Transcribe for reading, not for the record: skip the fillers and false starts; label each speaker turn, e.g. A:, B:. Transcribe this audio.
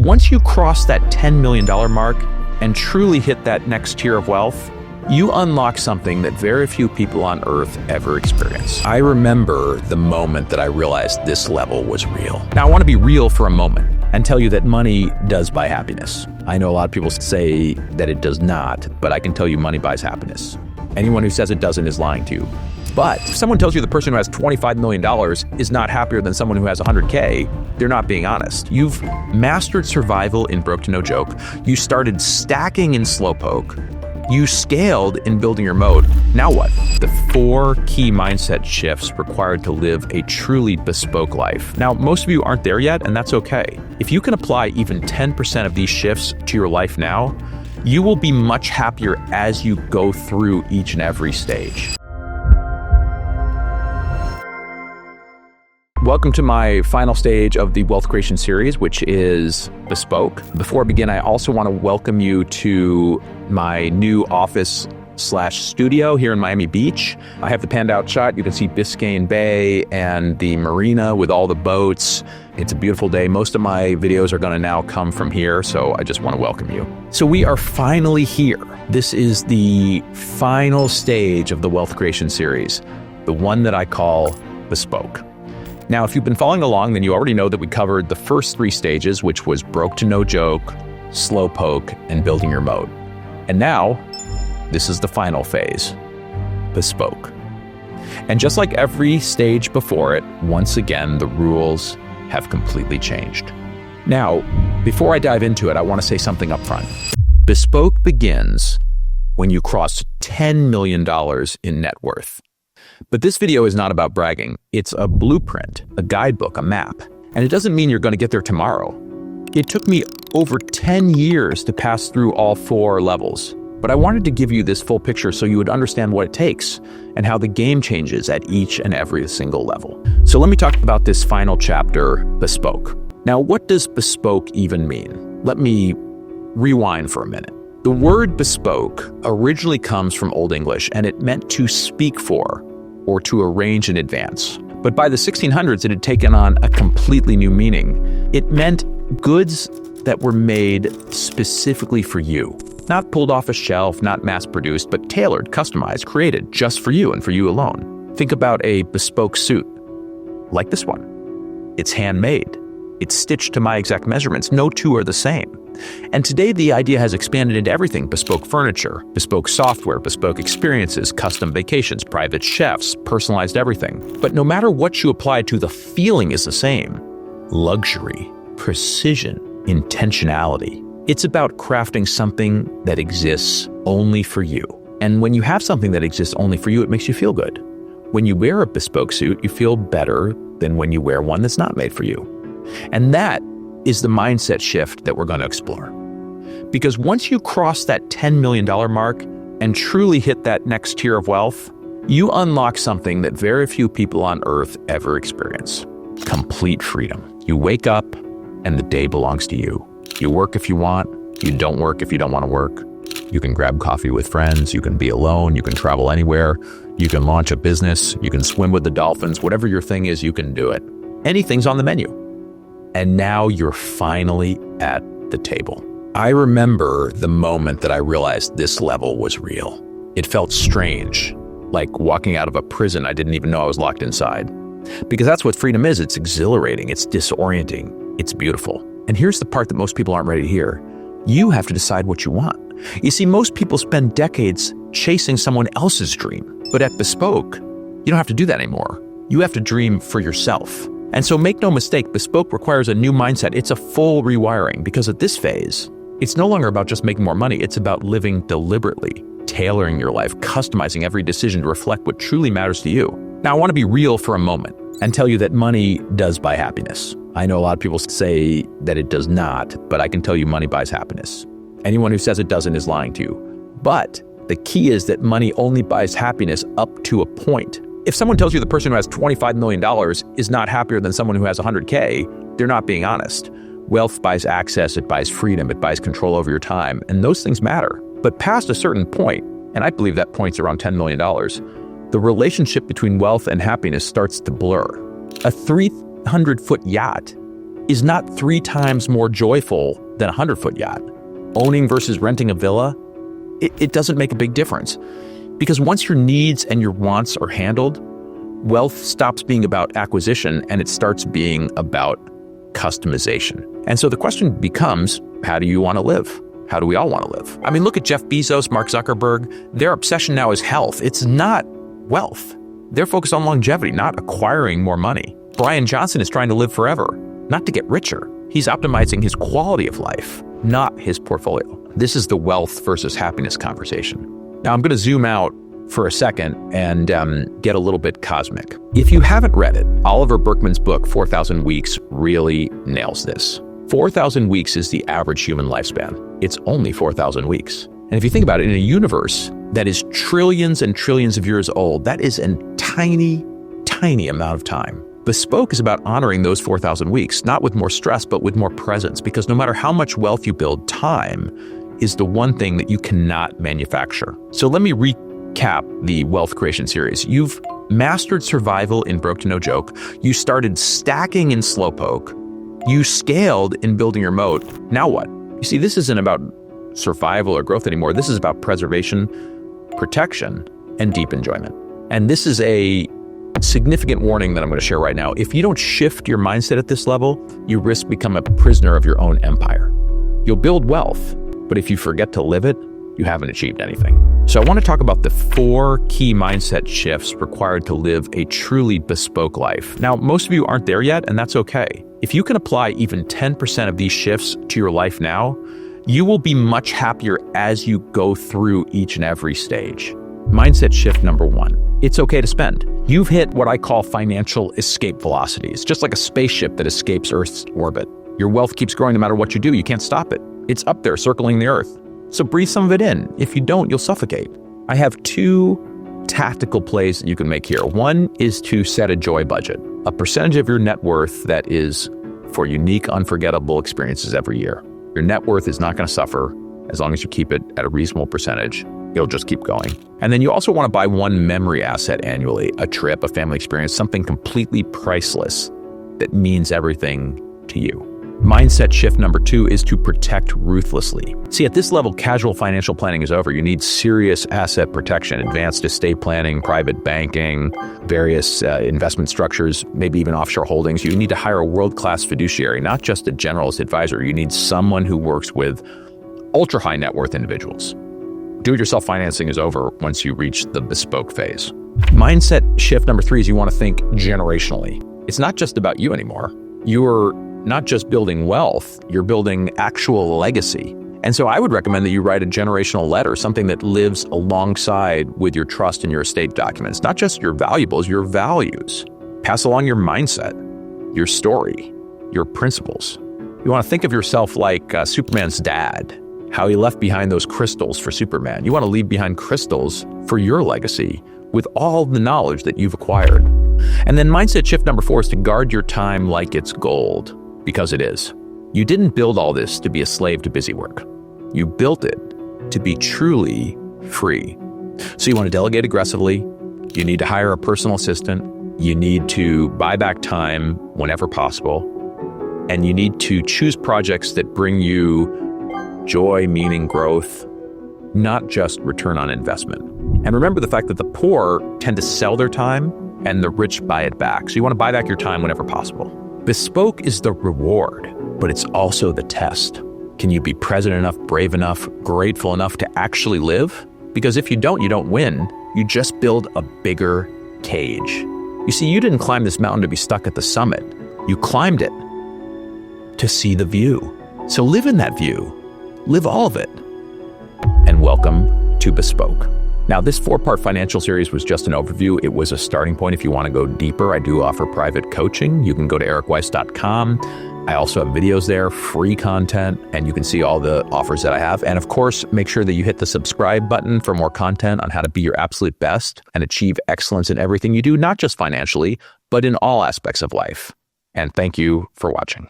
A: once you cross that $10 million mark and truly hit that next tier of wealth, you unlock something that very few people on earth ever experience. I remember the moment that I realized this level was real. Now, I want to be real for a moment and tell you that money does buy happiness. I know a lot of people say that it does not, but I can tell you money buys happiness. Anyone who says it doesn't is lying to you. But if someone tells you the person who has $25 million is not happier than someone who has 100K, they're not being honest. You've mastered survival in Broke to No Joke. You started stacking in Slowpoke. You scaled in building your mode. Now what? The 4 key mindset shifts required to live a truly bespoke life. Now, most of you aren't there yet, and that's okay. If you can apply even 10% of these shifts to your life now, you will be much happier as you go through each and every stage. Welcome to my final stage of the Wealth Creation series, which is Bespoke. Before I begin, I also want to welcome you to my new office/studio here in Miami Beach. I have the panned out shot. You can see Biscayne Bay and the marina with all the boats. It's a beautiful day. Most of my videos are going to now come from here, so I just want to welcome you. So we are finally here. This is the final stage of the Wealth Creation series, the one that I call Bespoke. Now, if you've been following along, then you already know that we covered the first 3 stages, which was Broke to No Joke, Slowpoke, and Building Your Mode. And now, this is the final phase, Bespoke. And just like every stage before it, once again, the rules have completely changed. Now, before I dive into it, I want to say something up front. Bespoke begins when you cross $10 million in net worth. But this video is not about bragging. It's a blueprint, a guidebook, a map. And it doesn't mean you're going to get there tomorrow. It took me over 10 years to pass through all 4 levels. But I wanted to give you this full picture so you would understand what it takes and how the game changes at each and every single level. So let me talk about this final chapter, Bespoke. Now, what does bespoke even mean? Let me rewind for a minute. The word bespoke originally comes from Old English, and it meant to speak for or to arrange in advance. But by the 1600s, it had taken on a completely new meaning. It meant goods that were made specifically for you. Not pulled off a shelf, not mass-produced, but tailored, customized, created just for you and for you alone. Think about a bespoke suit, like this one. It's handmade. It's stitched to my exact measurements. No two are the same. And today the idea has expanded into everything: bespoke furniture, bespoke software, bespoke experiences, custom vacations, private chefs, personalized everything. But no matter what you apply to, the feeling is the same. Luxury, precision, intentionality. It's about crafting something that exists only for you. And when you have something that exists only for you, it makes you feel good. When you wear a bespoke suit, you feel better than when you wear one that's not made for you. And that is the mindset shift that we're going to explore. Because once you cross that $10 million mark and truly hit that next tier of wealth, you unlock something that very few people on earth ever experience: complete freedom. You wake up and the day belongs to you. You work if you want, you don't work if you don't want to work. You can grab coffee with friends, you can be alone, you can travel anywhere, you can launch a business, you can swim with the dolphins. Whatever your thing is, you can do it. Anything's on the menu. And now you're finally at the table. I remember the moment that I realized this level was real. It felt strange, like walking out of a prison I didn't even know I was locked inside. Because that's what freedom is. It's exhilarating, it's disorienting, it's beautiful. And here's the part that most people aren't ready to hear. You have to decide what you want. You see, most people spend decades chasing someone else's dream. But at Bespoke, you don't have to do that anymore. You have to dream for yourself. And so make no mistake, Bespoke requires a new mindset. It's a full rewiring, because at this phase, it's no longer about just making more money. It's about living deliberately, tailoring your life, customizing every decision to reflect what truly matters to you. Now, I want to be real for a moment and tell you that money does buy happiness. I know a lot of people say that it does not, but I can tell you money buys happiness. Anyone who says it doesn't is lying to you. But the key is that money only buys happiness up to a point. If someone tells you the person who has $25 million is not happier than someone who has 100K, they're not being honest. Wealth buys access, it buys freedom, it buys control over your time, and those things matter. But past a certain point, and I believe that point's around $10 million, the relationship between wealth and happiness starts to blur. A 300-foot yacht is not 3 times more joyful than a 100-foot yacht. Owning versus renting a villa, it doesn't make a big difference. Because once your needs and your wants are handled, wealth stops being about acquisition and it starts being about customization. And so the question becomes, how do you want to live? How do we all want to live? I mean, look at Jeff Bezos, Mark Zuckerberg. Their obsession now is health. It's not wealth. They're focused on longevity, not acquiring more money. Brian Johnson is trying to live forever, not to get richer. He's optimizing his quality of life, not his portfolio. This is the wealth versus happiness conversation. Now, I'm going to zoom out for a second and get a little bit cosmic. If you haven't read it, Oliver Burkeman's book, 4,000 Weeks, really nails this. 4,000 weeks is the average human lifespan. It's only 4,000 weeks. And if you think about it, in a universe that is trillions and trillions of years old, that is a tiny, tiny amount of time. Bespoke is about honoring those 4,000 weeks, not with more stress, but with more presence, because no matter how much wealth you build, time is the one thing that you cannot manufacture. So let me recap the wealth creation series. You've mastered survival in Broke to No Joke. You started stacking in Slowpoke. You scaled in building your moat. Now what? You see, this isn't about survival or growth anymore. This is about preservation, protection, and deep enjoyment. And this is a significant warning that I'm going to share right now. If you don't shift your mindset at this level, you risk becoming a prisoner of your own empire. You'll build wealth, but if you forget to live it, you haven't achieved anything. So I want to talk about the 4 key mindset shifts required to live a truly bespoke life. Now, most of you aren't there yet, and that's okay. If you can apply even 10% of these shifts to your life now, you will be much happier as you go through each and every stage. Mindset shift number 1. It's okay to spend. You've hit what I call financial escape velocity. It's just like a spaceship that escapes Earth's orbit. Your wealth keeps growing no matter what you do. You can't stop it. It's up there circling the Earth. So breathe some of it in. If you don't, you'll suffocate. I have 2 tactical plays that you can make here. One is to set a joy budget, a percentage of your net worth that is for unique, unforgettable experiences every year. Your net worth is not going to suffer as long as you keep it at a reasonable percentage. It'll just keep going. And then you also want to buy one memory asset annually, a trip, a family experience, something completely priceless that means everything to you. Mindset shift number 2 is to protect ruthlessly. See, at this level, casual financial planning is over. You need serious asset protection, advanced estate planning, private banking, various investment structures, maybe even offshore holdings. You need to hire a world-class fiduciary, not just a generalist advisor. You need someone who works with ultra-high net worth individuals. Do-it-yourself financing is over once you reach the bespoke phase. Mindset shift number 3 is you want to think generationally. It's not just about you anymore. You're not just building wealth, you're building actual legacy. And so I would recommend that you write a generational letter, something that lives alongside with your trust and your estate documents, not just your valuables, your values. Pass along your mindset, your story, your principles. You want to think of yourself like Superman's dad, how he left behind those crystals for Superman. You want to leave behind crystals for your legacy with all the knowledge that you've acquired. And then mindset shift number 4 is to guard your time like it's gold, because it is. You didn't build all this to be a slave to busy work. You built it to be truly free. So you want to delegate aggressively. You need to hire a personal assistant. You need to buy back time whenever possible. And you need to choose projects that bring you joy, meaning, growth, not just return on investment. And remember the fact that the poor tend to sell their time and the rich buy it back. So you want to buy back your time whenever possible. Bespoke is the reward, but it's also the test. Can you be present enough, brave enough, grateful enough to actually live? Because if you don't win. You just build a bigger cage. You see, you didn't climb this mountain to be stuck at the summit. You climbed it to see the view. So live in that view. Live all of it. And welcome to Bespoke. Now, this 4-part financial series was just an overview. It was a starting point. If you want to go deeper, I do offer private coaching. You can go to ericweiss.com. I also have videos there, free content, and you can see all the offers that I have. And of course, make sure that you hit the subscribe button for more content on how to be your absolute best and achieve excellence in everything you do, not just financially, but in all aspects of life. And thank you for watching.